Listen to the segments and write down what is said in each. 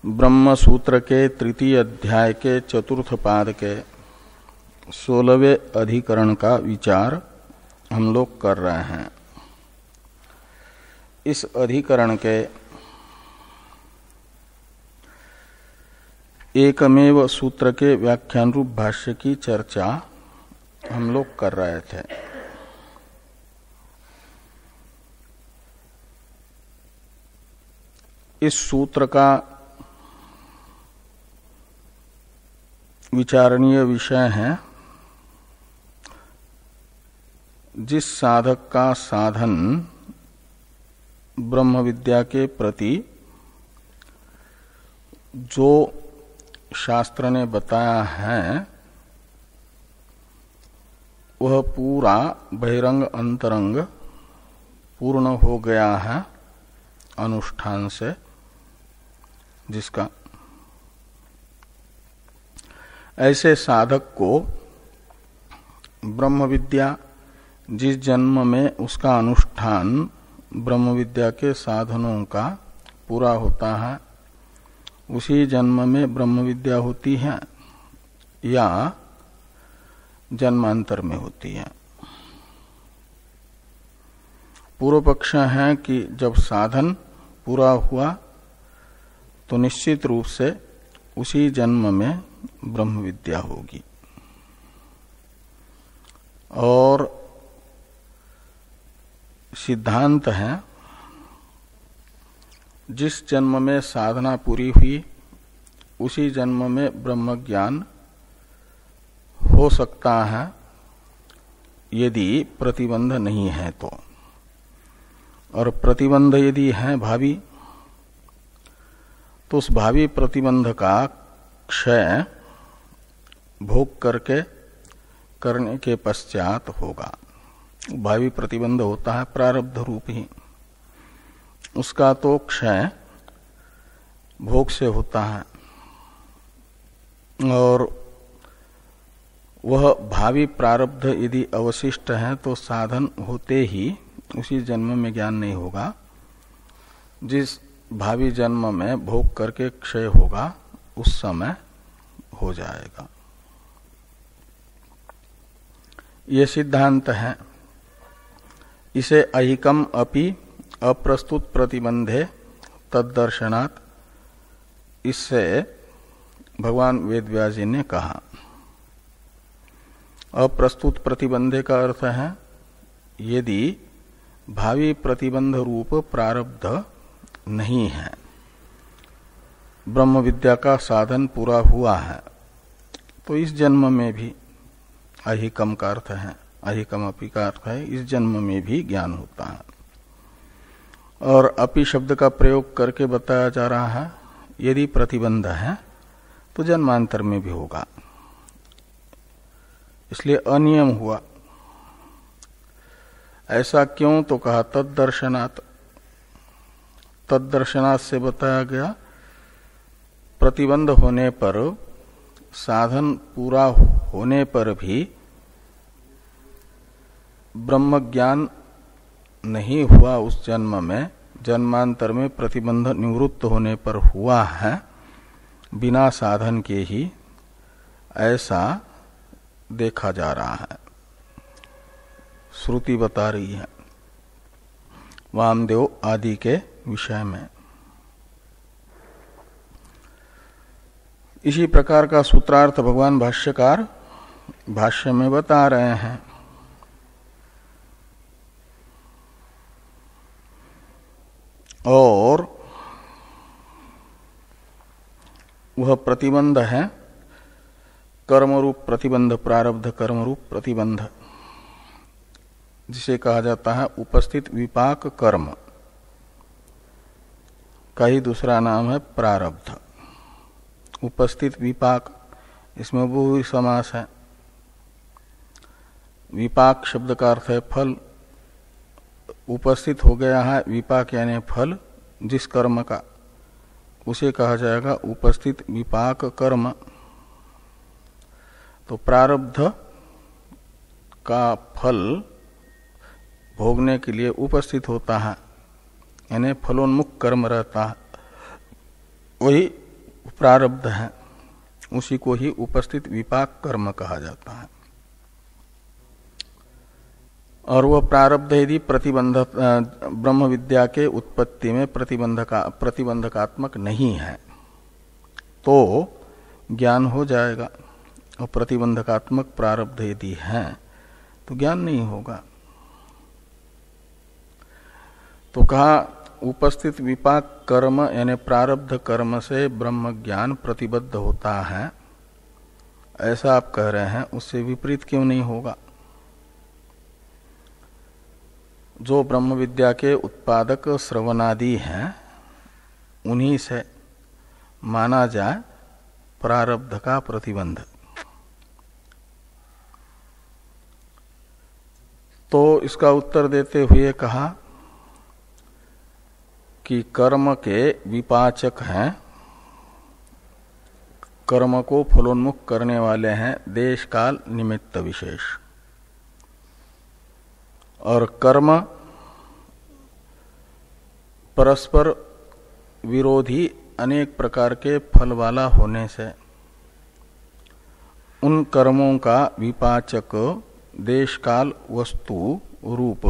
ब्रह्म सूत्र के तृतीय अध्याय के चतुर्थ पाद के 16वें अधिकरण का विचार हम लोग कर रहे हैं। इस अधिकरण के एकमेव सूत्र के व्याख्यान रूप भाष्य की चर्चा हम लोग कर रहे थे। इस सूत्र का विचारणीय विषय है जिस साधक का साधन ब्रह्म विद्या के प्रति जो शास्त्र ने बताया है वह पूरा बहिरंग अंतरंग पूर्ण हो गया है अनुष्ठान से, जिसका ऐसे साधक को ब्रह्म विद्या जिस जन्म में उसका अनुष्ठान ब्रह्म विद्या के साधनों का पूरा होता है उसी जन्म में ब्रह्म विद्या होती है या जन्मांतर में होती है। पूर्व पक्ष है कि जब साधन पूरा हुआ तो निश्चित रूप से उसी जन्म में ब्रह्म विद्या होगी, और सिद्धांत है जिस जन्म में साधना पूरी हुई उसी जन्म में ब्रह्म ज्ञान हो सकता है यदि प्रतिबंध नहीं है तो, और प्रतिबंध यदि है भावी तो उस भावी प्रतिबंध का क्षय भोग करने के पश्चात होगा। भावी प्रतिबंध होता है प्रारब्ध रूप ही, उसका तो क्षय भोग से होता है, और वह भावी प्रारब्ध यदि अवशिष्ट है तो साधन होते ही उसी जन्म में ज्ञान नहीं होगा। जिस भावी जन्म में भोग करके क्षय होगा उस समय हो जाएगा। ये सिद्धांत है। इसे अहिकम अपि अप्रस्तुत प्रतिबंधे तद्दर्शनात्, इससे भगवान वेदव्यास जी ने कहा। अप्रस्तुत प्रतिबंधे का अर्थ है यदि भावी प्रतिबंध रूप प्रारब्ध नहीं है, ब्रह्म विद्या का साधन पूरा हुआ है, तो इस जन्म में भी अहिकम का अर्थ है, अहिकम अपि का अर्थ है इस जन्म में भी ज्ञान होता है। और अपि शब्द का प्रयोग करके बताया जा रहा है यदि प्रतिबंध है तो जन्मांतर में भी होगा, इसलिए अनियम हुआ। ऐसा क्यों तो कहा तद्दर्शनात्, तद्दर्शनात् से बताया गया प्रतिबंध होने पर, साधन पूरा होने पर भी ब्रह्म ज्ञान नहीं हुआ उस जन्म में, जन्मांतर में प्रतिबंध निवृत्त होने पर हुआ है बिना साधन के ही, ऐसा देखा जा रहा है। श्रुति बता रही है वामदेव आदि के विषय में। इसी प्रकार का सूत्रार्थ भगवान भाष्यकार भाष्य में बता रहे हैं। और वह प्रतिबंध है कर्मरूप प्रतिबंध, प्रारब्ध कर्मरूप प्रतिबंध, जिसे कहा जाता है उपस्थित विपाक कर्म का ही दूसरा नाम है प्रारब्ध। उपस्थित विपाक, इसमें बहुव्रीहि समास है। विपाक शब्द का अर्थ है फल, उपस्थित हो गया है विपाक यानी फल जिस कर्म का, उसे कहा जाएगा उपस्थित विपाक कर्म। तो प्रारब्ध का फल भोगने के लिए उपस्थित होता है, यानी फलोन्मुख कर्म रहता है, वही प्रारब्ध है, उसी को ही उपस्थित विपाक कर्म कहा जाता है। और वह प्रारब्ध यदि प्रतिबंधक ब्रह्म विद्या के उत्पत्ति में प्रतिबंधकात्मक नहीं है तो ज्ञान हो जाएगा, और प्रतिबंधकात्मक प्रारब्ध यदि है तो ज्ञान नहीं होगा। तो कहा उपस्थित विपाक कर्म यानी प्रारब्ध कर्म से ब्रह्म ज्ञान प्रतिबद्ध होता है, ऐसा आप कह रहे हैं, उससे विपरीत क्यों नहीं होगा? जो ब्रह्म विद्या के उत्पादक श्रवणादि हैं उन्हीं से माना जाए प्रारब्ध का प्रतिबंध। तो इसका उत्तर देते हुए कहा कि कर्म के विपाचक हैं, कर्म को फलोन्मुख करने वाले हैं देश काल निमित्त विशेष, और कर्म परस्पर विरोधी अनेक प्रकार के फल वाला होने से उन कर्मों का विपाचक देश काल वस्तु रूप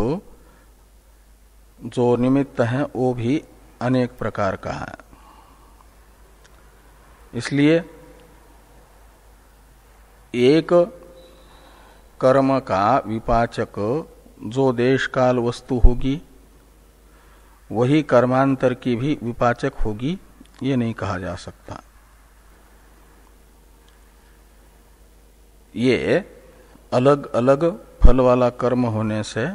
जो निमित्त है वो भी अनेक प्रकार का है। इसलिए एक कर्म का विपाचक जो देश काल वस्तु होगी वही कर्मांतर की भी विपाचक होगी, ये नहीं कहा जा सकता। ये अलग अलग फल वाला कर्म होने से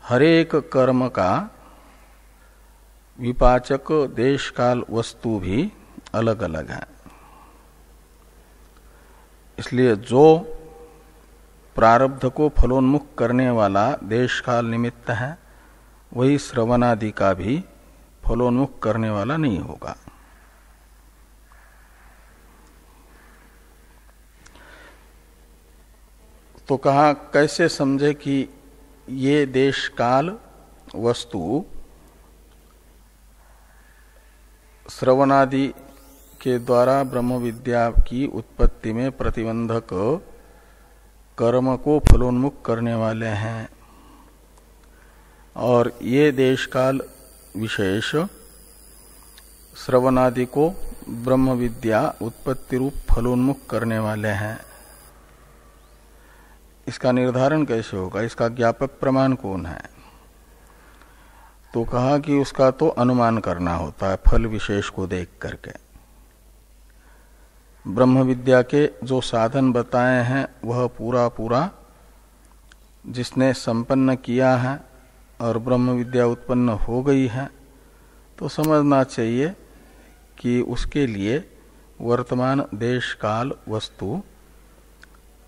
हरेक कर्म का विपाचक देश काल वस्तु भी अलग अलग है। इसलिए जो प्रारब्ध को फलोन्मुख करने वाला देश काल निमित्त है वही श्रवणादि का भी फलोन्मुख करने वाला नहीं होगा। तो कहा कैसे समझे कि ये देश काल वस्तु श्रवणादि के द्वारा ब्रह्म विद्या की उत्पत्ति में प्रतिबंधक कर्म को फलोन्मुख करने वाले हैं, और ये देश काल विशेष श्रवणादि को ब्रह्म विद्या उत्पत्ति रूप फलोन्मुख करने वाले हैं। इसका निर्धारण कैसे होगा? इसका ज्ञापक प्रमाण कौन है? तो कहा कि उसका तो अनुमान करना होता है फल विशेष को देख करके। ब्रह्म विद्या के जो साधन बताए हैं वह पूरा पूरा जिसने संपन्न किया है और ब्रह्म विद्या उत्पन्न हो गई है तो समझना चाहिए कि उसके लिए वर्तमान देश काल वस्तु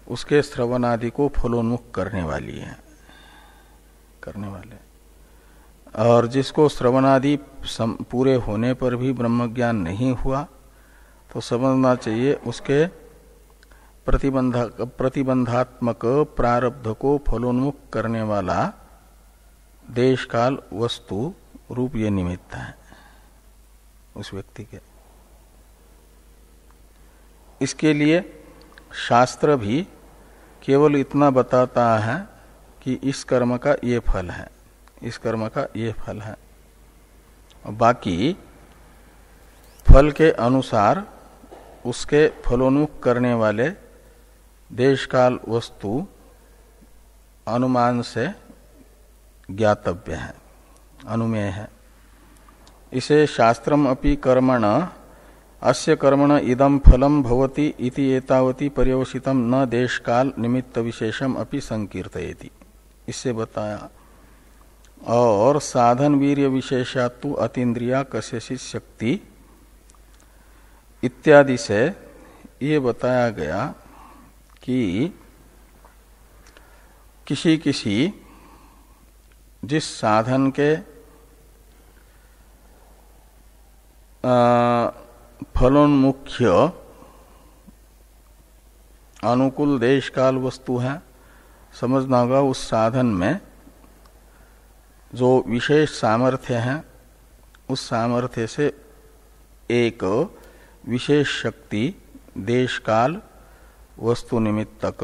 उसके श्रवणादि को फलोन्मुख करने वाली है, करने वाले। और जिसको श्रवणादि पूरे होने पर भी ब्रह्म ज्ञान नहीं हुआ तो समझना चाहिए उसके प्रतिबंधात्मक प्रारब्ध को फलोन्मुख करने वाला देश काल वस्तु रूप ये निमित्त है उस व्यक्ति के। इसके लिए शास्त्र भी केवल इतना बताता है कि इस कर्म का ये फल है, इस कर्म का ये फल है, और बाकी फल के अनुसार उसके फलोन्मुख करने वाले देश काल वस्तु अनुमान से ज्ञातव्य है, अनुमेय है। इसे शास्त्रम अपि कर्मण अस्य कर्मण इदम फलम भवति इति एतावति पर्यवसितम न देश काल निमित्त विशेषम अपि संकीर्तयति, इससे बताया। और साधन वीर्य विशेषातु अतीन्द्रिया कस्यचित् शक्ति इत्यादि से ये बताया गया कि किसी किसी जिस साधन के फलोन्मुख्य अनुकूल देश काल वस्तु है, समझना होगा उस साधन में जो विशेष सामर्थ्य है उस सामर्थ्य से एक विशेष शक्ति देश काल वस्तु निमित्तक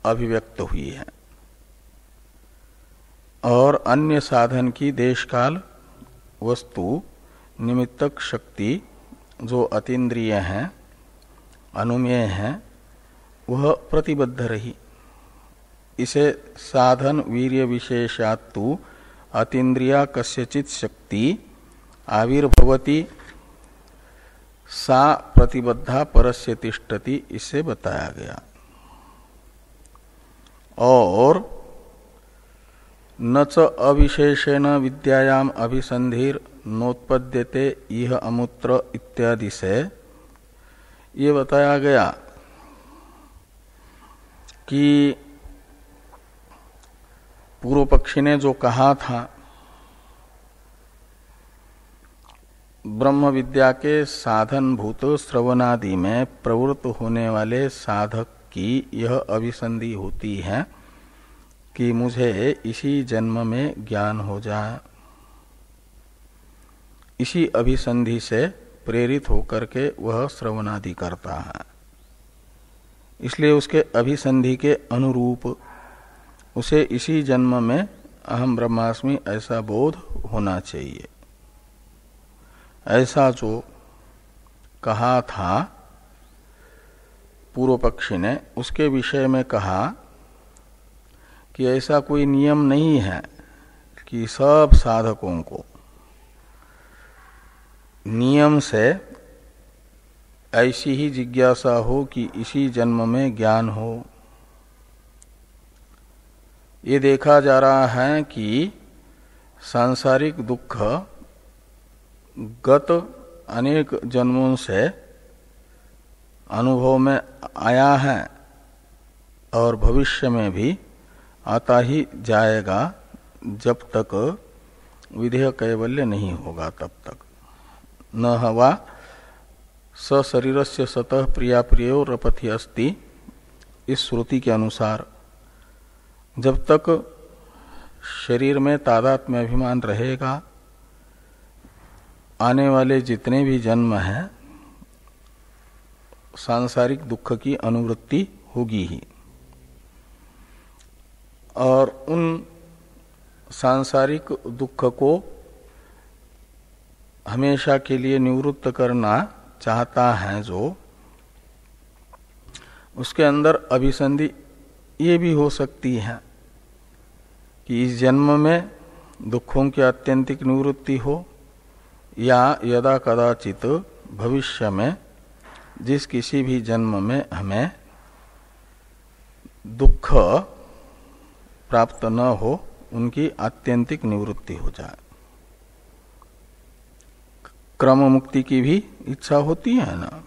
अभिव्यक्त हुई है और अन्य साधन की देश काल वस्तु निमित्तक शक्ति जो अतीन्द्रिय है, अनुमेय है, वह प्रतिबद्ध रही। इसे साधन वीर्य विशेषात्तु अतीन्द्रिया कस्यचित शक्ति आविर्भवति सा प्रतिबद्धा परस्य तिष्ठति, इससे बताया गया। और न च अविशेषेण विद्यायाम अभिसंधिर नोत्पद्यते इह अमूत्र इत्यादि से ये बताया गया कि पूर्व पक्षी ने जो कहा था ब्रह्म विद्या के साधनभूत श्रवणादि में प्रवृत्त होने वाले साधक की यह अभिसंधि होती है कि मुझे इसी जन्म में ज्ञान हो जाए, इसी अभिसंधि से प्रेरित होकर के वह श्रवणादि करता है। इसलिए उसके अभिसंधि के अनुरूप उसे इसी जन्म में अहम ब्रह्मास्मि ऐसा बोध होना चाहिए। ऐसा जो कहा था पूर्व पक्षी ने, उसके विषय में कहा कि ऐसा कोई नियम नहीं है कि सब साधकों को नियम से ऐसी ही जिज्ञासा हो कि इसी जन्म में ज्ञान हो। ये देखा जा रहा है कि सांसारिक दुख गत अनेक जन्मों से अनुभव में आया है और भविष्य में भी आता ही जाएगा, जब तक विधेय कैवल्य नहीं होगा तब तक। न हवा स शरीरस्य सतः प्रिया प्रियो रपथि अस्ति, इस श्रुति के अनुसार जब तक शरीर में तादात्म्य अभिमान रहेगा, आने वाले जितने भी जन्म हैं सांसारिक दुख की अनुवृत्ति होगी ही। और उन सांसारिक दुख को हमेशा के लिए निवृत्त करना चाहता है जो, उसके अंदर अभिसंधि ये भी हो सकती है कि इस जन्म में दुखों की आत्यंतिक निवृत्ति हो, या यदा कदाचित भविष्य में जिस किसी भी जन्म में हमें दुख प्राप्त न हो, उनकी आत्यंतिक निवृत्ति हो जाए। क्रम मुक्ति की भी इच्छा होती है ना।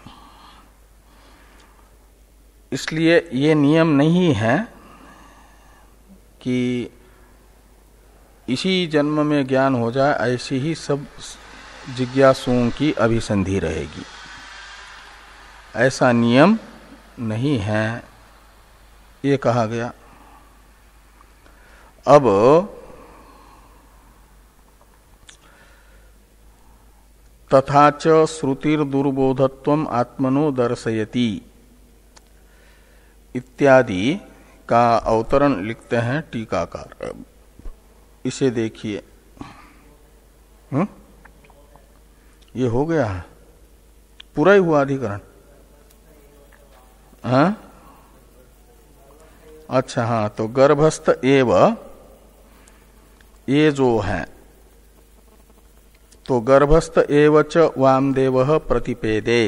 इसलिए ये नियम नहीं है कि इसी जन्म में ज्ञान हो जाए, ऐसी ही सब जिज्ञासुओं की अभिसंधि रहेगी, ऐसा नियम नहीं है, ये कहा गया। अब तथा च श्रुतिर दुर्बोधत्वम आत्मनो दर्शयति इत्यादि का अवतरण लिखते हैं टीकाकार। इसे देखिए, ये हो गया है, पूरा ही हुआ अधिकरण। हाँ अच्छा, हाँ, तो गर्भस्थ एव ये जो है, तो गर्भस्थ एव च वामदेव प्रतिपेदे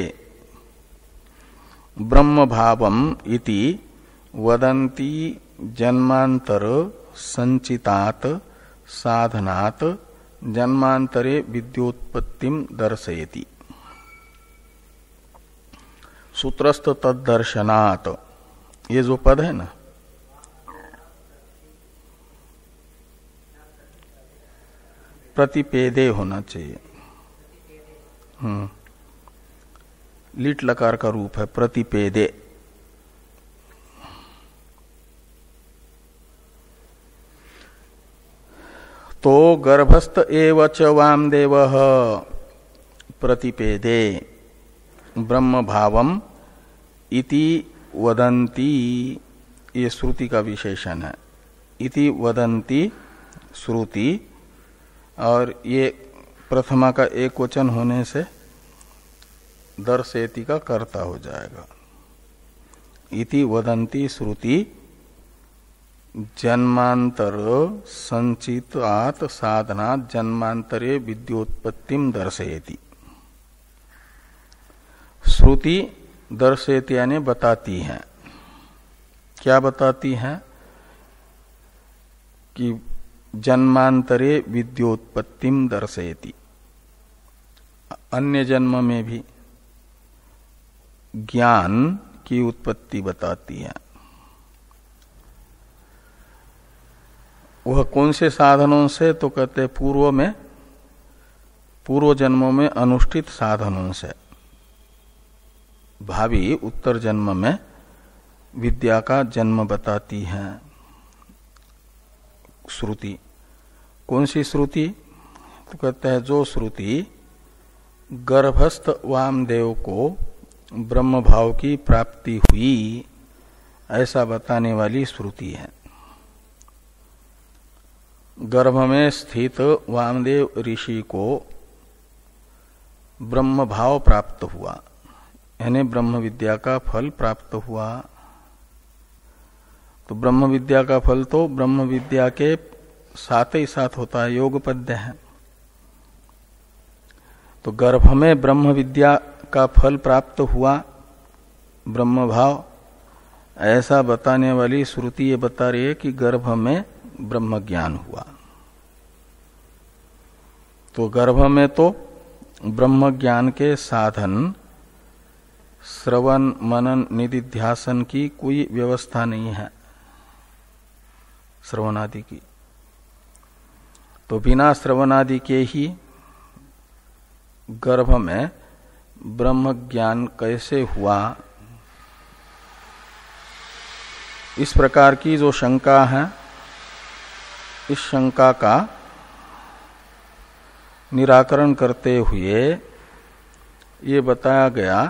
ब्रह्म भावम इति वदन्ति जन्मांतर संचितात साधनात् जन्मांतरे विद्योत्पत्तिम दर्शयति। सूत्रस्थ तद्दर्शनात्, ये जो पद है ना, प्रतिपेदे होना चाहिए। लीट लकार का रूप है प्रतिपेदे। तो गर्भस्थ एव च वामदेव प्रतिपेदे, ब्रह्म भावम इति वदन्ति, ये श्रुति का विशेषण है। इति वदन्ति श्रुति, और ये प्रथमा का एक वचन होने से दर्शेति का कर्ता हो जाएगा। इति वदन्ति श्रुति जन्मांतर संचितात् साधनात् जन्मांतरे विद्योत्पत्तिम दर्शयति। श्रुति दर्शयति यानी बताती है। क्या बताती है? कि जन्मांतरे विद्योत्पत्तिम दर्शयति, अन्य जन्म में भी ज्ञान की उत्पत्ति बताती है। वह कौन से साधनों से? तो कहते हैं पूर्व जन्मों में अनुष्ठित साधनों से भावी उत्तर जन्म में विद्या का जन्म बताती है श्रुति। कौन सी श्रुति? तो कहते हैं जो श्रुति गर्भस्थ वामदेव को ब्रह्म भाव की प्राप्ति हुई ऐसा बताने वाली श्रुति है। गर्भ में स्थित वामदेव ऋषि को ब्रह्म भाव प्राप्त हुआ, यानी ब्रह्म विद्या का फल प्राप्त हुआ। तो ब्रह्म विद्या का फल तो ब्रह्म विद्या के साथ ही साथ होता है, योगपद्य है। तो गर्भ में ब्रह्म विद्या का फल प्राप्त हुआ, ब्रह्म भाव, ऐसा बताने वाली श्रुति ये बता रही है कि गर्भ में ब्रह्म ज्ञान हुआ। तो गर्भ में तो ब्रह्म ज्ञान के साधन श्रवण मनन निधिध्यासन की कोई व्यवस्था नहीं है, श्रवणादि की। तो बिना श्रवणादि के ही गर्भ में ब्रह्म ज्ञान कैसे हुआ, इस प्रकार की जो शंका है, इस शंका का निराकरण करते हुए ये बताया गया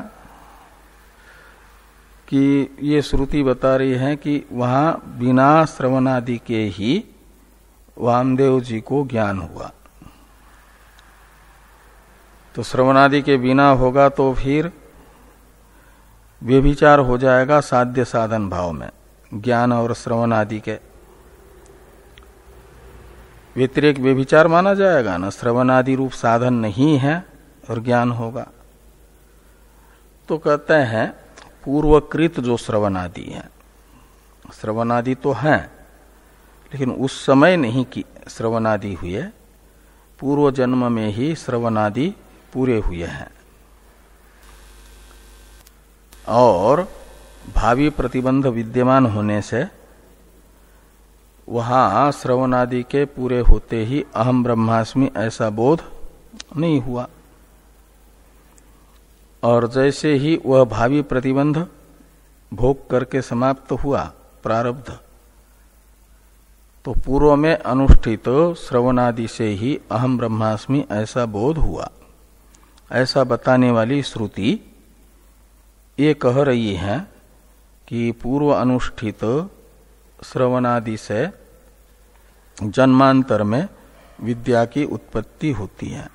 कि ये श्रुति बता रही है कि वहां बिना श्रवणादि के ही वामदेव जी को ज्ञान हुआ। तो श्रवणादि के बिना होगा तो फिर व्यभिचार हो जाएगा साध्य साधन भाव में, ज्ञान और श्रवण आदि के व्यतिरेक व्यभिचार माना जाएगा ना। श्रवण आदि रूप साधन नहीं है और ज्ञान होगा। तो कहते हैं पूर्वकृत जो श्रवण आदि है, श्रवण आदि तो है लेकिन उस समय नहीं कि श्रवण आदि हुए, पूर्व जन्म में ही श्रवण आदि पूरे हुए हैं। और भावी प्रतिबंध विद्यमान होने से वहां श्रवण आदि के पूरे होते ही अहम ब्रह्मास्मि ऐसा बोध नहीं हुआ। और जैसे ही वह भावी प्रतिबंध भोग करके समाप्त हुआ प्रारब्ध, तो पूर्व में अनुष्ठित श्रवणादि से ही अहम ब्रह्मास्मि ऐसा बोध हुआ, ऐसा बताने वाली श्रुति ये कह रही है कि पूर्व अनुष्ठित श्रवणादि से जन्मांतर में विद्या की उत्पत्ति होती है।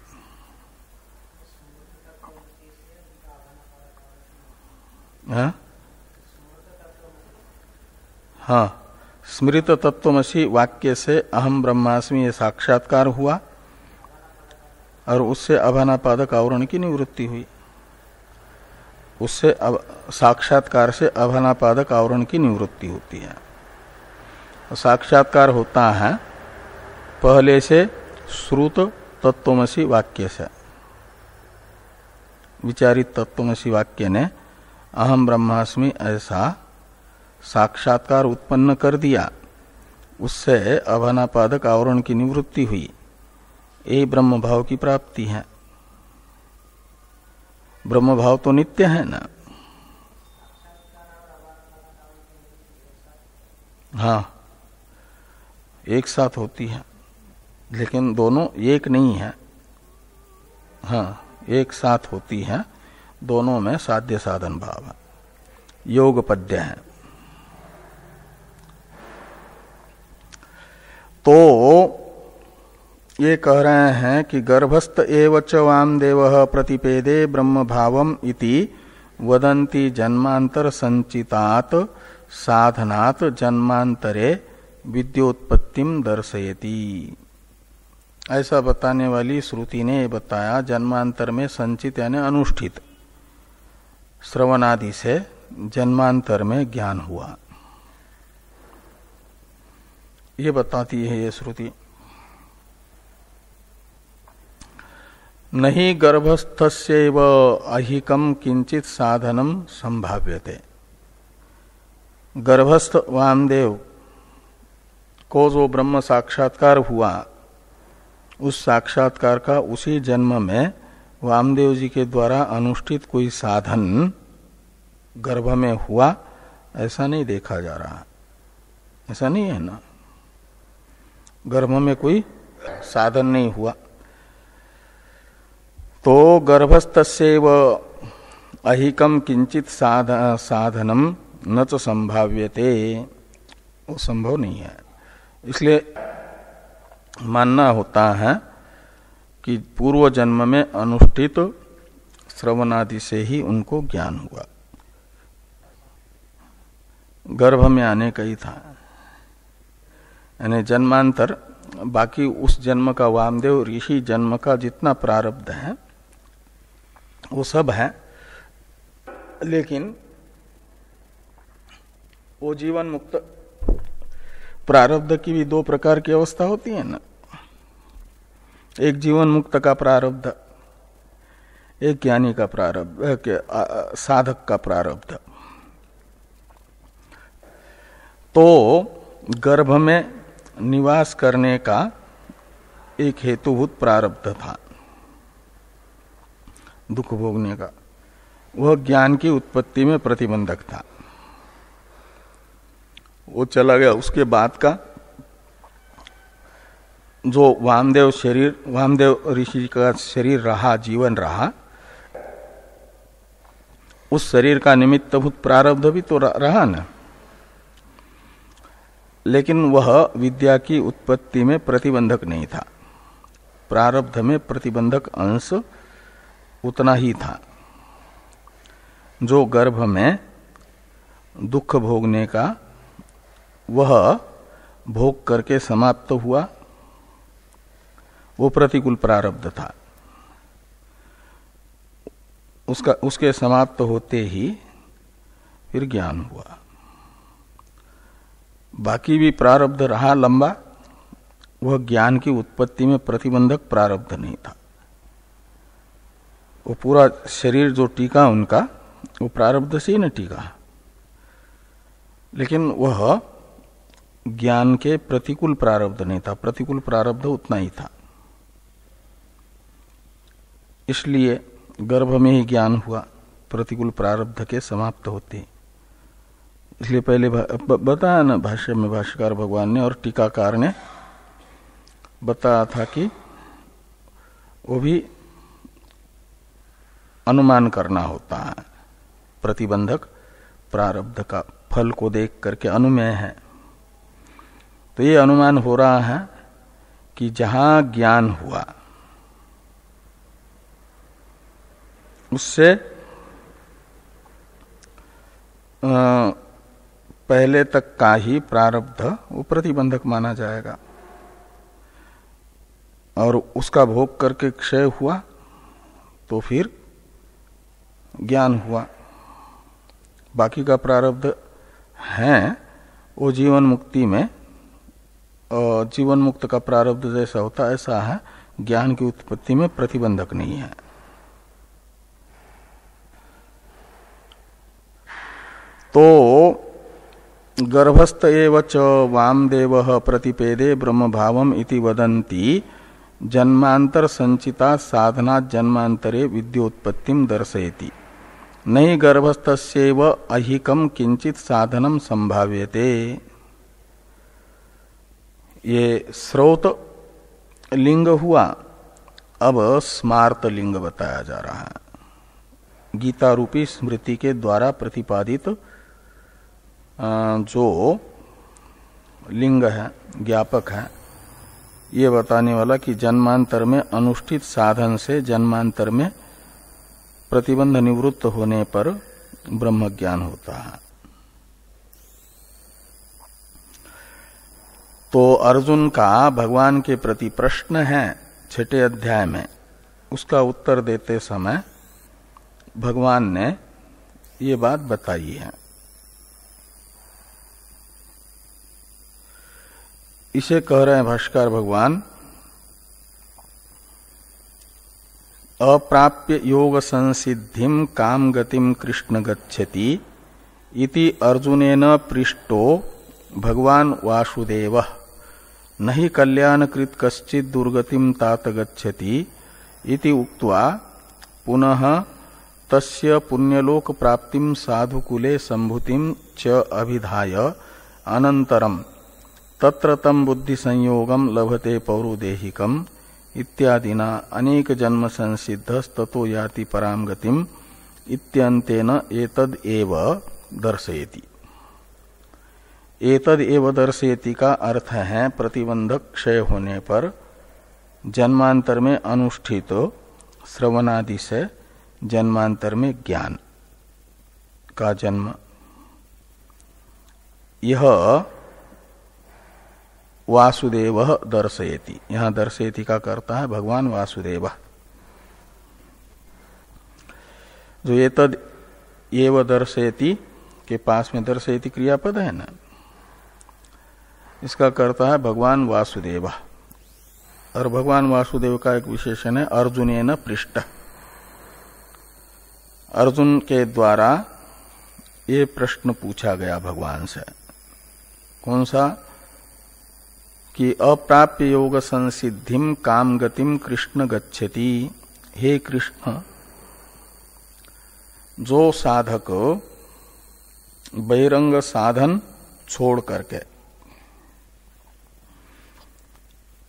हाँ, स्मृत तत्वमसि वाक्य से अहम ब्रह्मास्मि ये साक्षात्कार हुआ और उससे अभानापादक आवरण की निवृत्ति हुई। उससे साक्षात्कार से अभानापादक आवरण की निवृत्ति होती है। साक्षात्कार होता है पहले से श्रुत तत्वमसि वाक्य से, विचारित तत्वमसि वाक्य ने अहम ब्रह्मास्मि ऐसा साक्षात्कार उत्पन्न कर दिया, उससे अभानापादक आवरण की निवृत्ति हुई। यही ब्रह्म भाव की प्राप्ति है। ब्रह्म भाव तो नित्य है ना। हाँ, एक साथ होती है लेकिन दोनों एक नहीं है। हाँ, एक साथ होती है, दोनों में साध्य साधन भाव है, योग पद्य है। तो ये कह रहे हैं कि गर्भस्थ एव च वामदेव प्रतिपेदे ब्रह्म भावम इति वदन्ति जन्मांतर संचितात साधनात् जन्मांतरे विद्योत्पत्तिम दर्शयति। ऐसा बताने वाली श्रुति ने बताया जन्मांतर में संचित यानी अनुष्ठित श्रवणादि से जन्मांतर में ज्ञान हुआ, ये बताती है ये श्रुति। नहीं गर्भस्थस्यैव अहिकम किंचित साधनम संभाव्यते। गर्भस्थ वामदेव को जो ब्रह्म साक्षात्कार हुआ, उस साक्षात्कार का उसी जन्म में वामदेव जी के द्वारा अनुष्ठित कोई साधन गर्भ में हुआ, ऐसा नहीं देखा जा रहा। ऐसा नहीं है ना, गर्भ में कोई साधन नहीं हुआ। तो गर्भस्थस्यैव अहिकम किंचित साधनम न च संभाव्यते, वो संभव नहीं है। इसलिए मानना होता है कि पूर्व जन्म में अनुष्ठित श्रवणादि से ही उनको ज्ञान हुआ, गर्भ में आने का ही था। यानी जन्मांतर, बाकी उस जन्म का वामदेव ऋषि जन्म का जितना प्रारब्ध है वो सब है, लेकिन वो जीवन मुक्त प्रारब्ध की भी दो प्रकार की अवस्था होती है ना। एक जीवन मुक्त का प्रारब्ध, एक ज्ञानी का प्रारब्ध, साधक का प्रारब्ध। तो गर्भ में निवास करने का एक हेतुभूत प्रारब्ध था दुख भोगने का, वह ज्ञान की उत्पत्ति में प्रतिबंधक था, वो चला गया। उसके बाद का जो वामदेव शरीर, वामदेव ऋषि का शरीर रहा, जीवन रहा, उस शरीर का निमित्तभूत प्रारब्ध भी तो रहा ना, लेकिन वह विद्या की उत्पत्ति में प्रतिबंधक नहीं था। प्रारब्ध में प्रतिबंधक अंश उतना ही था जो गर्भ में दुख भोगने का वह भोग करके समाप्त हुआ, वो प्रतिकूल प्रारब्ध था। उसके समाप्त होते ही फिर ज्ञान हुआ। बाकी भी प्रारब्ध रहा लंबा, वह ज्ञान की उत्पत्ति में प्रतिबंधक प्रारब्ध नहीं था। वो पूरा शरीर जो टीका उनका, वो प्रारब्ध से ही न टीका, लेकिन वह ज्ञान के प्रतिकूल प्रारब्ध नहीं था, प्रतिकूल प्रारब्ध उतना ही था। इसलिए गर्भ में ही ज्ञान हुआ प्रतिकूल प्रारब्ध के समाप्त होते। इसलिए पहले बताया ना भाष्य में भाष्यकार भगवान ने और टीकाकार ने बताया था कि वो भी अनुमान करना होता है, प्रतिबंधक प्रारब्ध का फल को देख करके अनुमेय है। तो ये अनुमान हो रहा है कि जहां ज्ञान हुआ उससे पहले तक का ही प्रारब्ध वो प्रतिबंधक माना जाएगा, और उसका भोग करके क्षय हुआ तो फिर ज्ञान हुआ। बाकी का प्रारब्ध है वो जीवन मुक्ति में, जीवन मुक्त का प्रारब्ध जैसा होता ऐसा है, ज्ञान की उत्पत्ति में प्रतिबंधक नहीं है। तो गर्भस्थ एव च वामदेव प्रतिपेदे ब्रह्म भावम इति वदन्ति जन्मांतर संचिता साधना जन्मांतरे विद्योत्पत्तिम दर्शयति। नहीं गर्भस्थस्यैव अहिकम किंचित साधनम संभाव्यते। ये श्रौत लिंग हुआ, अब स्मार्त लिंग बताया जा रहा है। गीता रूपी स्मृति के द्वारा प्रतिपादित जो लिंग है, ज्ञापक है, ये बताने वाला कि जन्मांतर में अनुष्ठित साधन से जन्मांतर में प्रतिबंध निवृत्त होने पर ब्रह्म ज्ञान होता है। तो अर्जुन का भगवान के प्रति प्रश्न है 6ठे अध्याय में, उसका उत्तर देते समय भगवान ने ये बात बताई है। इसे कह रहे हैं भाष्कर भगवान, अप्राप्य योग संसिद्धिम काम गतिम कृष्ण गच्छति इति अर्जुनेन पृष्टो भगवान वासुदेव नहि कल्याणकृत कश्चित् दुर्गतिम तात गच्छति इति उक्त्वा पुनः तस्य पुण्यलोक प्राप्तिम साधुकुले संभूतिम च अभिधाय अनंतरम तत्र तम बुद्धि संयोगम लभते पौरुदेहिकम इत्यादिना अनेक जन्म संसिद्धस्ततो याति पराम गतिम इत्यंतेन एतद एव दर्शयति। एतद एव दर्शयति का अर्थ है प्रतिबंधक क्षय होने पर जन्मांतर में अनुष्ठित श्रवणादि से जन्मांतर में ज्ञान का जन्म। यह वासुदेव दर्शयति, यहां दर्शयति का करता है भगवान वासुदेव। जो एतद एव दर्शयति के पास में दर्शयति क्रियापद है ना, इसका करता है भगवान वासुदेव। और भगवान वासुदेव का एक विशेषण है अर्जुनेन पृष्ठ। अर्जुन के द्वारा ये प्रश्न पूछा गया भगवान से, कौन सा? कि अप्राप्य योग संसिद्धिम काम गतिम कृष्ण गच्छति। हे कृष्ण, जो साधक बहिरंग साधन छोड़ करके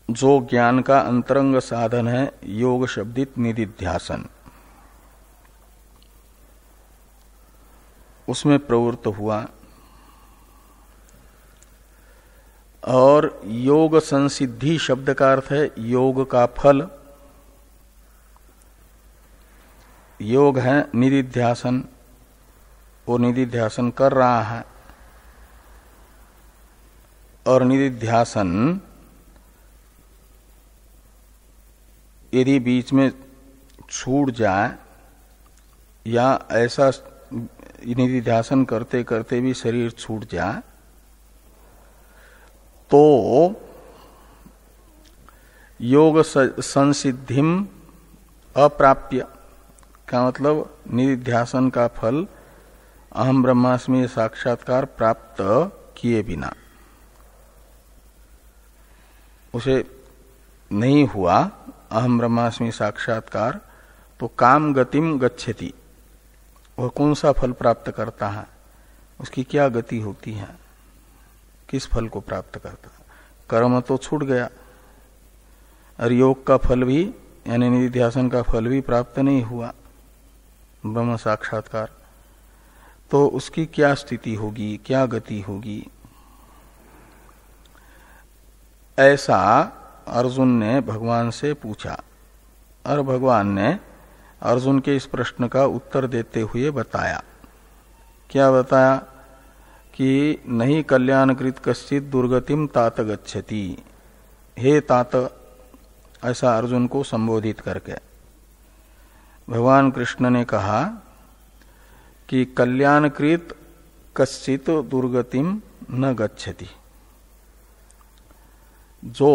जो ज्ञान का अंतरंग साधन है योग शब्दित निधिध्यासन, उसमें प्रवृत्त हुआ और योग संसिद्धि शब्द का अर्थ है योग का फल। योग है निधिध्यासन, वो निधिध्यासन कर रहा है और निधिध्यासन यदि बीच में छूट जाए या ऐसा निधिध्यासन करते करते भी शरीर छूट जाए तो योग संसिद्धिम अप्राप्य का मतलब निधिध्यासन का फल अहम ब्रह्मास्मि साक्षात्कार प्राप्त किए बिना उसे नहीं हुआ अहम ब्रह्मास्मि साक्षात्कार, तो काम गतिम गच्छति, वह कौन सा फल प्राप्त करता है, उसकी क्या गति होती है, किस फल को प्राप्त करता है? कर्म तो छूट गया और योग का फल भी यानी निधिध्यासन का फल भी प्राप्त नहीं हुआ ब्रह्म साक्षात्कार, तो उसकी क्या स्थिति होगी, क्या गति होगी? ऐसा अर्जुन ने भगवान से पूछा और भगवान ने अर्जुन के इस प्रश्न का उत्तर देते हुए बताया। क्या बताया? कि नहीं कल्याणकृत कश्चित दुर्गतिम तात गच्छति। हे तात, ऐसा अर्जुन को संबोधित करके भगवान कृष्ण ने कहा कि कल्याणकृत कश्चित दुर्गतिम न गच्छति। जो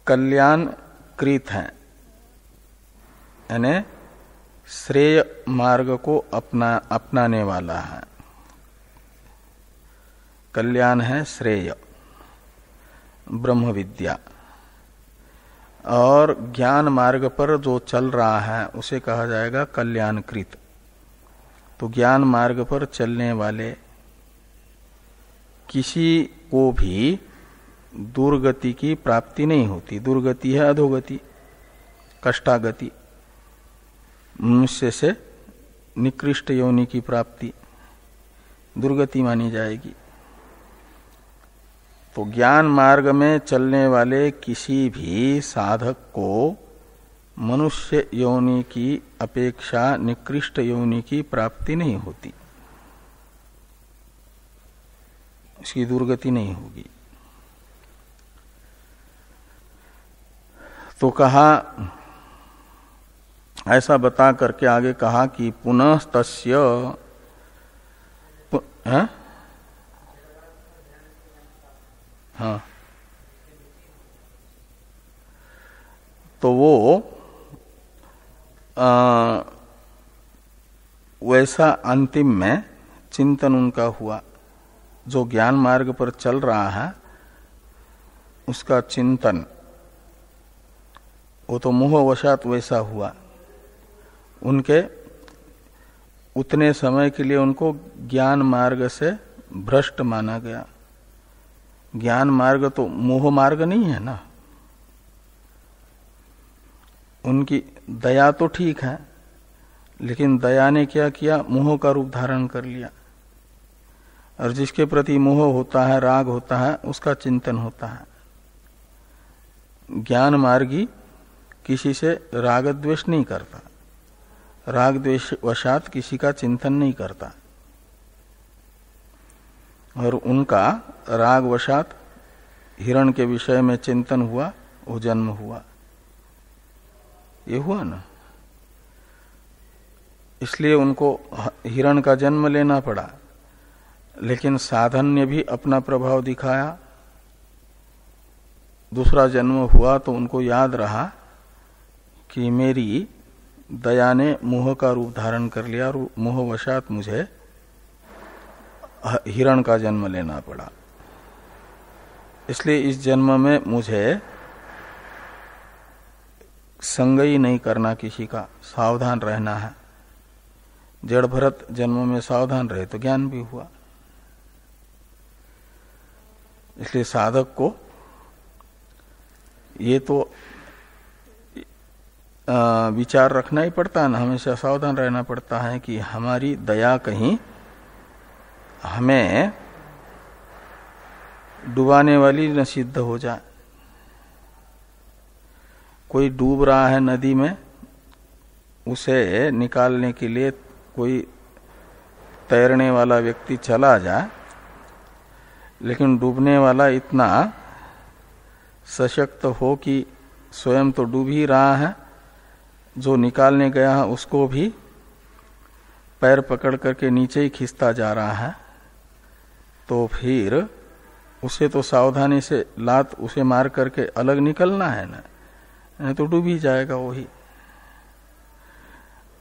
कल्याणकृत है यानी श्रेय मार्ग को अपनाने वाला है, कल्याण है श्रेय ब्रह्म विद्या, और ज्ञान मार्ग पर जो चल रहा है उसे कहा जाएगा कल्याणकृत। तो ज्ञान मार्ग पर चलने वाले किसी को भी दुर्गति की प्राप्ति नहीं होती। दुर्गति है अधोगति, कष्टागति। मनुष्य से निकृष्ट योनि की प्राप्ति दुर्गति मानी जाएगी। तो ज्ञान मार्ग में चलने वाले किसी भी साधक को मनुष्य योनि की अपेक्षा निकृष्ट योनि की प्राप्ति नहीं होती, इसकी दुर्गति नहीं होगी। तो कहा, ऐसा बता करके आगे कहा कि पुनः तस्य हाँ, तो वो वैसा अंतिम में चिंतन उनका हुआ। जो ज्ञान मार्ग पर चल रहा है उसका चिंतन, वो तो मोहवशात वैसा हुआ। उनके उतने समय के लिए उनको ज्ञान मार्ग से भ्रष्ट माना गया। ज्ञान मार्ग तो मोह मार्ग नहीं है ना। उनकी दया तो ठीक है, लेकिन दया ने क्या किया, मोह का रूप धारण कर लिया। और जिसके प्रति मोह होता है, राग होता है, उसका चिंतन होता है। ज्ञान मार्गी किसी से राग द्वेष नहीं करता, राग द्वेष वशात किसी का चिंतन नहीं करता। और उनका राग वशात हिरण के विषय में चिंतन हुआ, वो जन्म हुआ, ये हुआ ना। इसलिए उनको हिरण का जन्म लेना पड़ा, लेकिन साधन ने भी अपना प्रभाव दिखाया। दूसरा जन्म हुआ तो उनको याद रहा कि मेरी दया ने मोह का रूप धारण कर लिया और मोहवशात मुझे हिरण का जन्म लेना पड़ा। इसलिए इस जन्म में मुझे संग ही नहीं करना किसी का, सावधान रहना है। जड़ भरत जन्म में सावधान रहे तो ज्ञान भी हुआ। इसलिए साधक को ये तो विचार रखना ही पड़ता है ना, हमेशा सावधान रहना पड़ता है कि हमारी दया कहीं हमें डुबाने वाली न सिद्ध हो जाए। कोई डूब रहा है नदी में, उसे निकालने के लिए कोई तैरने वाला व्यक्ति चला जाए, लेकिन डूबने वाला इतना सशक्त हो कि स्वयं तो डूब ही रहा है, जो निकालने गया है उसको भी पैर पकड़ करके नीचे ही खींचता जा रहा है, तो फिर उसे तो सावधानी से लात उसे मार करके अलग निकलना है ना, नहीं तो डूब ही जाएगा वही।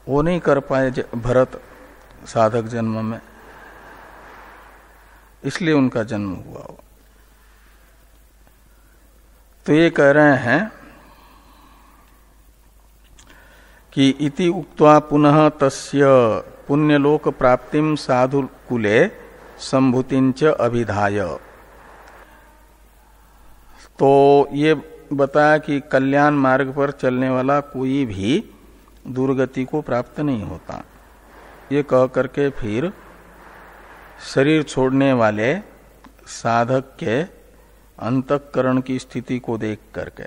वो नहीं कर पाए भरत साधक जन्म में, इसलिए उनका जन्म हुआ। तो ये कह रहे हैं कि इति उक्त्वा पुनः तस्य पुण्यलोक प्राप्तिम साधु कुले संभूतिंच अभिधाय। तो ये बताया कि कल्याण मार्ग पर चलने वाला कोई भी दुर्गति को प्राप्त नहीं होता। ये कह करके फिर शरीर छोड़ने वाले साधक के अंतःकरण की स्थिति को देख करके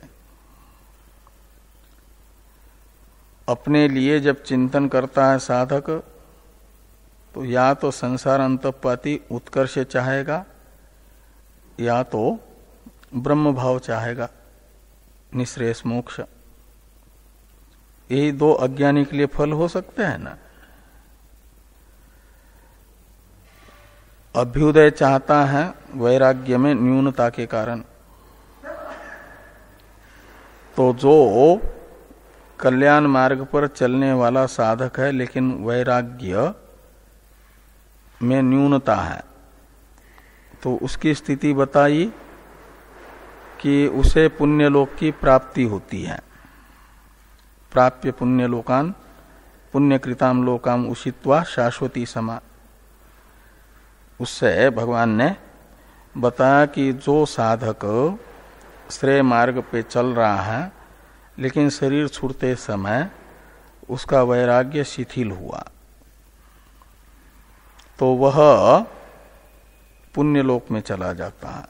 अपने लिए जब चिंतन करता है साधक, तो या तो संसार अंतःपाती उत्कर्ष चाहेगा या तो ब्रह्म भाव चाहेगा, निःश्रेयस मोक्ष। यही दो अज्ञानी के लिए फल हो सकते हैं ना। अभ्युदय चाहता है वैराग्य में न्यूनता के कारण, तो जो कल्याण मार्ग पर चलने वाला साधक है लेकिन वैराग्य में न्यूनता है, तो उसकी स्थिति बताई कि उसे पुण्यलोक की प्राप्ति होती है। प्राप्य पुण्यलोकान पुण्यकृताम लोकाम उषित्वा शाश्वती समा। उससे भगवान ने बताया कि जो साधक श्रेय मार्ग पे चल रहा है लेकिन शरीर छूटते समय उसका वैराग्य शिथिल हुआ तो वह पुण्य लोक में चला जाता है।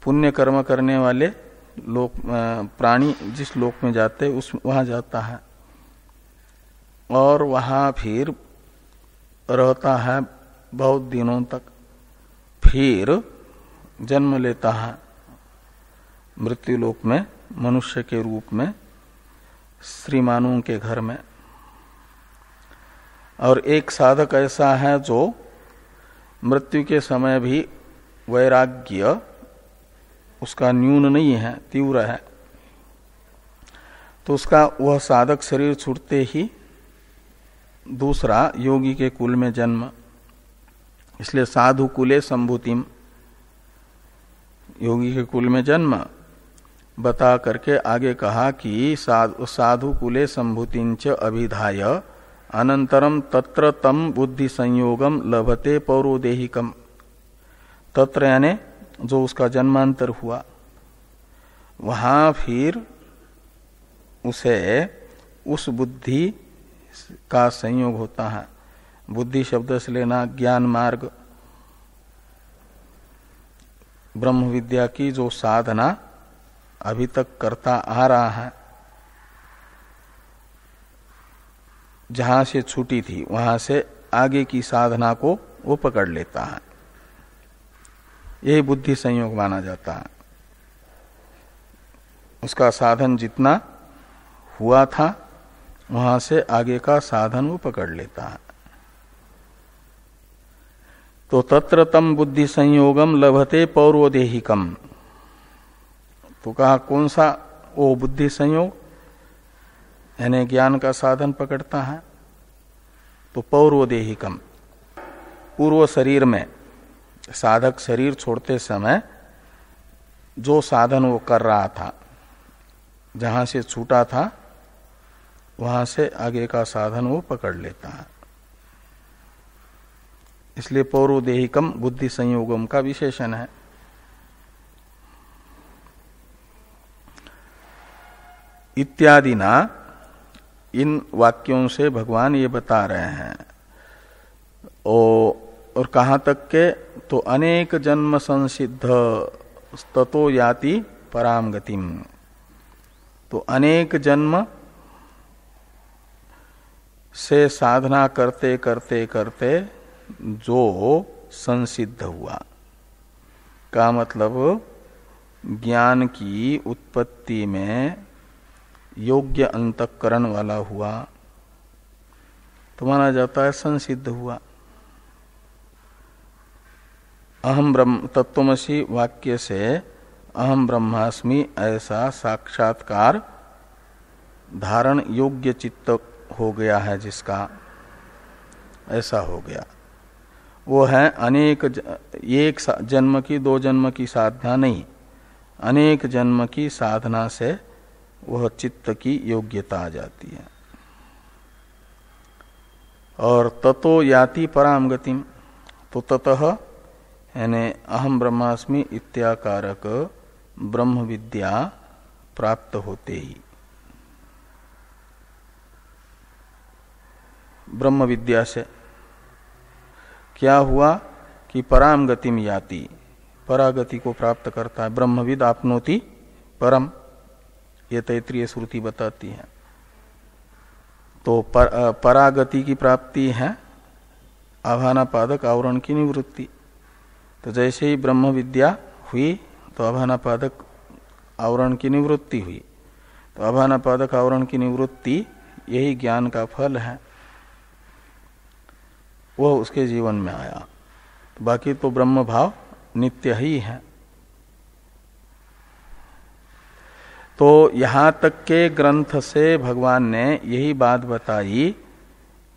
पुण्य कर्म करने वाले लोक प्राणी जिस लोक में जाते उस वहां जाता है और वहां फिर रहता है बहुत दिनों तक, फिर जन्म लेता है मृत्यु लोक में मनुष्य के रूप में श्रीमानों के घर में। और एक साधक ऐसा है जो मृत्यु के समय भी वैराग्य उसका न्यून नहीं है, तीव्र है, तो उसका वह साधक शरीर छूटते ही दूसरा योगी के कुल में जन्म, इसलिए साधु कुले संभूतिम, योगी के कुल में जन्म बता करके आगे कहा कि साधु कुले संभूतिंच अभिधाय अनंतरम तत्र तम बुद्धि संयोगम लभते पौरोदेहिकम। तत्र यानी जो उसका जन्मांतर हुआ वहां फिर उसे उस बुद्धि का संयोग होता है। बुद्धि शब्द से लेना ज्ञान मार्ग, ब्रह्म विद्या की जो साधना अभी तक करता आ रहा है, जहां से छूटी थी वहां से आगे की साधना को वो पकड़ लेता है, यही बुद्धि संयोग माना जाता है। उसका साधन जितना हुआ था वहां से आगे का साधन वो पकड़ लेता है। तो तत्र तम बुद्धि संयोगम लभते पौरोदेहिकम, तो कहा कौन सा वो बुद्धि संयोग, यानी ज्ञान का साधन पकड़ता है। तो पौरोदेहिकम, पूर्व शरीर में साधक शरीर छोड़ते समय जो साधन वो कर रहा था, जहां से छूटा था वहां से आगे का साधन वो पकड़ लेता है। इसलिए पौरोदेहिकम बुद्धि संयोगम का विशेषण है। इत्यादि ना इन वाक्यों से भगवान ये बता रहे हैं। और कहां तक के, तो अनेक जन्म संसिद्ध ततो याति पराम गतिम, तो अनेक जन्म से साधना करते करते करते जो संसिद्ध हुआ, का मतलब ज्ञान की उत्पत्ति में योग्य अंतःकरण वाला हुआ, तो माना जाता है संसिद्ध हुआ। अहम ब्रह्म तत्वमसि वाक्य से अहम ब्रह्मास्मि ऐसा साक्षात्कार धारण योग्य चित्त हो गया है जिसका, ऐसा हो गया। वो है अनेक एक जन्म की दो जन्म की साधना नहीं, अनेक जन्म की साधना से वह चित्त की योग्यता आ जाती है। और ततो याति पराम गतिम, तो ततः यानी अहम ब्रह्मास्मि इत्याकारक ब्रह्म विद्या प्राप्त होते ही, ब्रह्म विद्या से क्या हुआ कि पराम गतिम याति, परागति को प्राप्त करता है। ब्रह्मविद आपनोति परम, ये तैत्रीय श्रुति बताती है। तो परागति की प्राप्ति है आभानापादक आवरण की निवृत्ति। तो जैसे ही ब्रह्म विद्या हुई तो आभानापादक आवरण की निवृत्ति हुई, तो आभानापादक आवरण की निवृत्ति यही ज्ञान का फल है, वह उसके जीवन में आया। बाकी तो ब्रह्म भाव नित्य ही है। तो यहां तक के ग्रंथ से भगवान ने यही बात बताई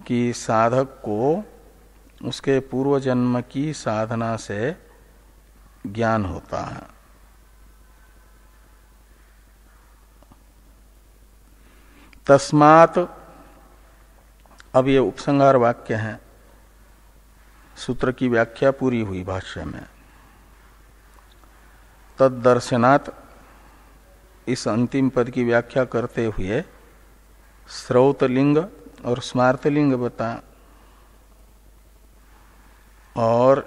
कि साधक को उसके पूर्व जन्म की साधना से ज्ञान होता है। तस्मात्, अब ये उपसंहार वाक्य है, सूत्र की व्याख्या पूरी हुई भाष्य में। तद दर्शनात्, इस अंतिम पद की व्याख्या करते हुए श्रौतलिंग और स्मार्तलिंग बताया। और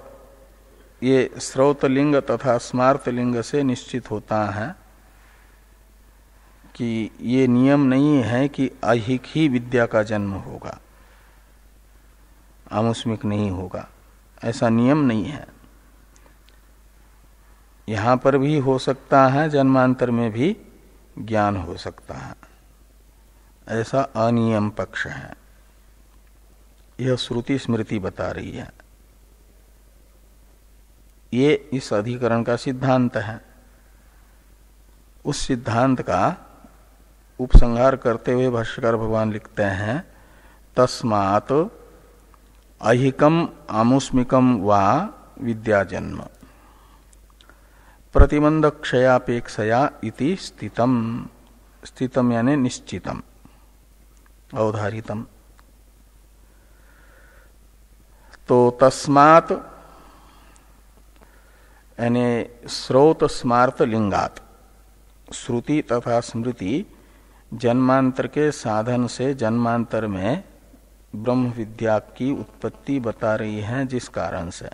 ये श्रौतलिंग तथा स्मार्तलिंग से निश्चित होता है कि ये नियम नहीं है कि ऐहिक ही विद्या का जन्म होगा, आमुष्मिक नहीं होगा, ऐसा नियम नहीं है। यहां पर भी हो सकता है, जन्मांतर में भी ज्ञान हो सकता है, ऐसा अनियम पक्ष है। यह श्रुति स्मृति बता रही है। ये इस अधिकरण का सिद्धांत है। उस सिद्धांत का उपसंहार करते हुए भाष्यकार भगवान लिखते हैं, तस्मात् ऐहिकम आमुष्मिकम वा विद्याजन्म प्रतिबंध क्षयापेक्षया इति स्थितम। स्थितम यानी निश्चितम, अवधारितम। तो तस्मात् यानी श्रौत स्मार्त लिंगात, श्रुति तथा स्मृति जन्मांतर के साधन से जन्मांतर में ब्रह्म विद्या की उत्पत्ति बता रही है। जिस कारण से,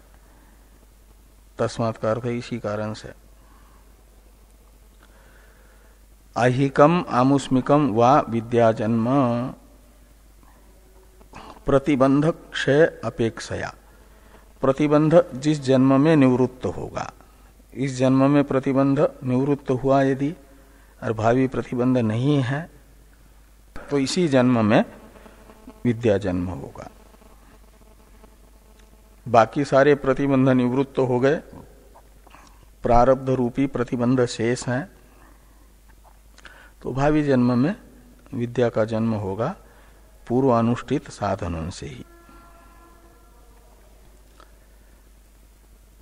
तस्मात् का अर्थ इसी कारण से। ऐहिकम आमुष्मिकम वा विद्याजन्म प्रतिबंध क्षय अपेक्षया। प्रतिबंध जिस जन्म में निवृत्त होगा, इस जन्म में प्रतिबंध निवृत्त हुआ यदि, और भावी प्रतिबंध नहीं है, तो इसी जन्म में विद्या जन्म होगा। बाकी सारे प्रतिबंध निवृत्त हो गए, प्रारब्ध रूपी प्रतिबंध शेष हैं, तो भावी जन्म में विद्या का जन्म होगा पूर्व अनुष्ठित साधनों से ही।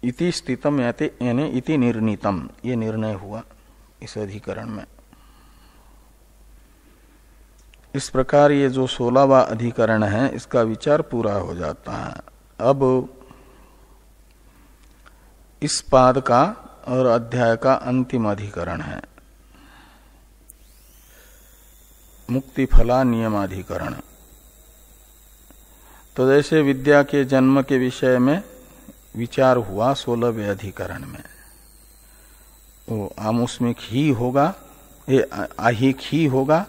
इति स्थितम यानी इति निर्णीतम, ये निर्णय हुआ इस अधिकरण में। इस प्रकार ये जो 16वां अधिकरण है, इसका विचार पूरा हो जाता है। अब इस पाद का और अध्याय का अंतिम अधिकरण है मुक्ति फला नियमाधिकरण। तो जैसे विद्या के जन्म के विषय में विचार हुआ 16वें अधिकरण में, वो आमुष्मिक ही होगा, ये ऐहिक ही होगा,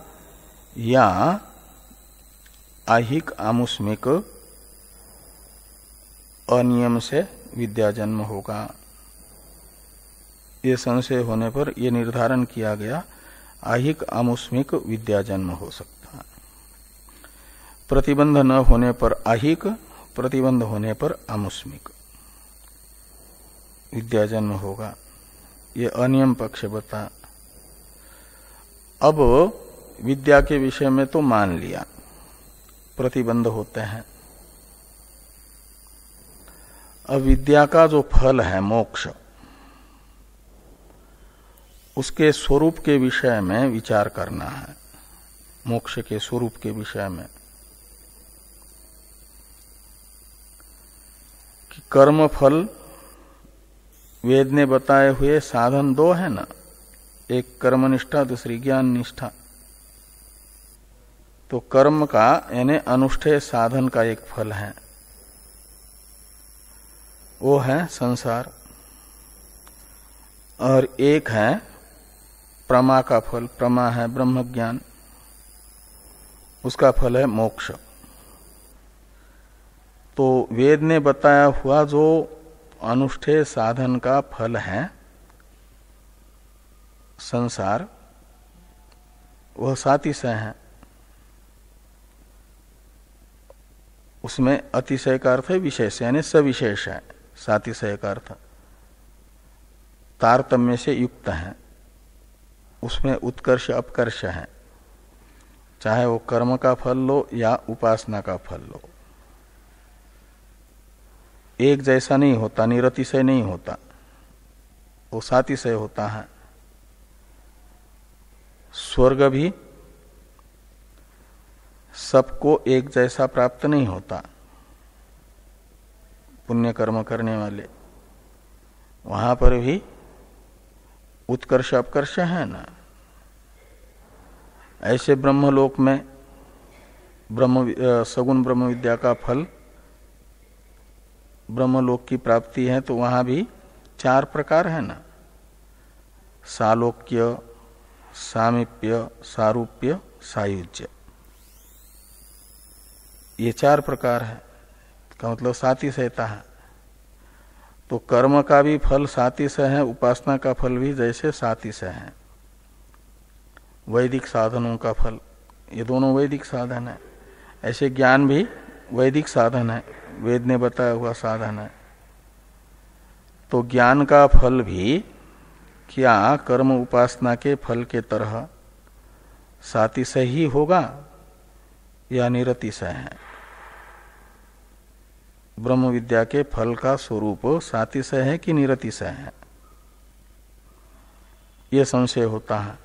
या ऐहिक आमुष्मिक अनियम से विद्या जन्म होगा। ये संशय होने पर यह निर्धारण किया गया, ऐहिक आमुष्मिक विद्या जन्म हो सकता है। प्रतिबंध न होने पर ऐहिक, प्रतिबंध होने पर आमुष्मिक विद्या जन्म होगा। ये अनियम पक्ष बता। अब विद्या के विषय में तो मान लिया प्रतिबंध होते हैं। अब विद्या का जो फल है मोक्ष, उसके स्वरूप के विषय में विचार करना है। मोक्ष के स्वरूप के विषय में कि कर्म फल वेद ने बताए हुए साधन दो है ना, एक कर्मनिष्ठा, दूसरी ज्ञान निष्ठा। तो कर्म का यानी अनुष्ठेय साधन का एक फल है, वो है संसार, और एक है प्रमा का फल। प्रमा है ब्रह्म ज्ञान, उसका फल है मोक्ष। तो वेद ने बताया हुआ जो अनुष्ठेय साधन का फल है संसार, वह सातिशय है। उसमें अतिशय का अर्थ है विशेष, यानी सविशेष है। सातिशय का अर्थ तारतम्य से युक्त है, उसमें उत्कर्ष अपकर्ष है, चाहे वो कर्म का फल लो या उपासना का फल लो। एक जैसा नहीं होता, निरतिशय नहीं होता, वो सातिशय होता है। स्वर्ग भी सबको एक जैसा प्राप्त नहीं होता। पुण्य कर्म करने वाले, वहां पर भी उत्कर्ष अपकर्ष है ना। ऐसे ब्रह्मलोक में सगुण ब्रह्म विद्या का फल ब्रह्मलोक की प्राप्ति है, तो वहां भी 4 प्रकार है ना, सालोक्य, सामीप्य, सारूप्य, सायुज्य, ये 4 प्रकार है। का मतलब सातिशयता है। तो कर्म का भी फल सातिशय है, उपासना का फल भी जैसे सातिशय है। वैदिक साधनों का फल, ये दोनों वैदिक साधन है। ऐसे ज्ञान भी वैदिक साधन है, वेद ने बताया हुआ साधन है। तो ज्ञान का फल भी क्या कर्म उपासना के फल के तरह सातिशय ही होगा या निरतिशय है? ब्रह्म विद्या के फल का स्वरूप सातिशय है कि निरतिशय है, यह संशय होता है।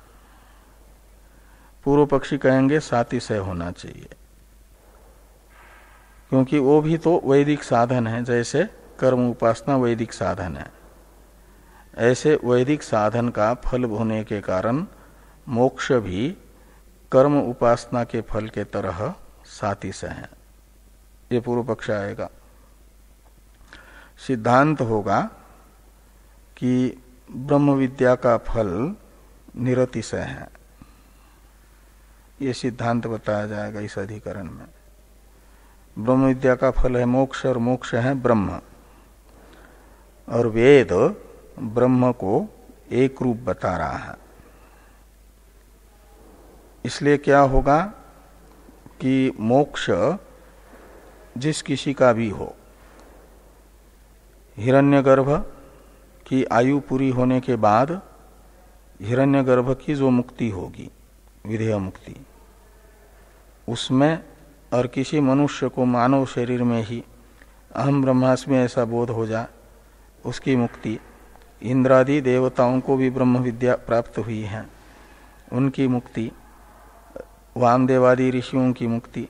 पूर्व पक्षी कहेंगे सातिशय होना चाहिए, क्योंकि वो भी तो वैदिक साधन है। जैसे कर्म उपासना वैदिक साधन है, ऐसे वैदिक साधन का फल होने के कारण मोक्ष भी कर्म उपासना के फल के तरह सातिशय है। ये पूर्व पक्ष आएगा। सिद्धांत होगा कि ब्रह्म विद्या का फल निरतिशय है। ये सिद्धांत बताया जाएगा इस अधिकरण में। ब्रह्म विद्या का फल है मोक्ष, और मोक्ष है ब्रह्म, और वेद ब्रह्म को एक रूप बता रहा है। इसलिए क्या होगा कि मोक्ष जिस किसी का भी हो, हिरण्यगर्भ की आयु पूरी होने के बाद हिरण्यगर्भ की जो मुक्ति होगी, विधेय मुक्ति, उसमें और किसी मनुष्य को मानव शरीर में ही अहम ब्रह्मास्मि ऐसा बोध हो जाए, उसकी मुक्ति, इंद्रादि देवताओं को भी ब्रह्म विद्या प्राप्त हुई है, उनकी मुक्ति, वामदेवादि ऋषियों की मुक्ति,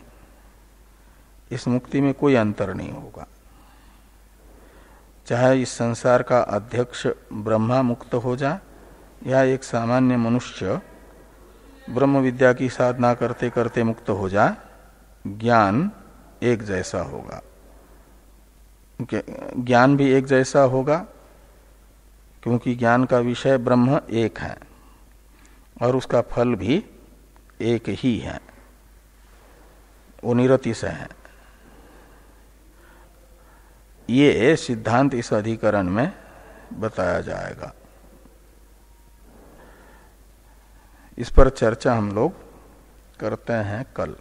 इस मुक्ति में कोई अंतर नहीं होगा। चाहे इस संसार का अध्यक्ष ब्रह्मा मुक्त हो जाए या एक सामान्य मनुष्य ब्रह्म विद्या की साधना करते करते मुक्त हो जाए, ज्ञान एक जैसा होगा। ज्ञान भी एक जैसा होगा, क्योंकि ज्ञान का विषय ब्रह्म एक है और उसका फल भी एक ही है, वो निरतिशय है। ये सिद्धांत इस अधिकरण में बताया जाएगा। इस पर चर्चा हम लोग करते हैं कल।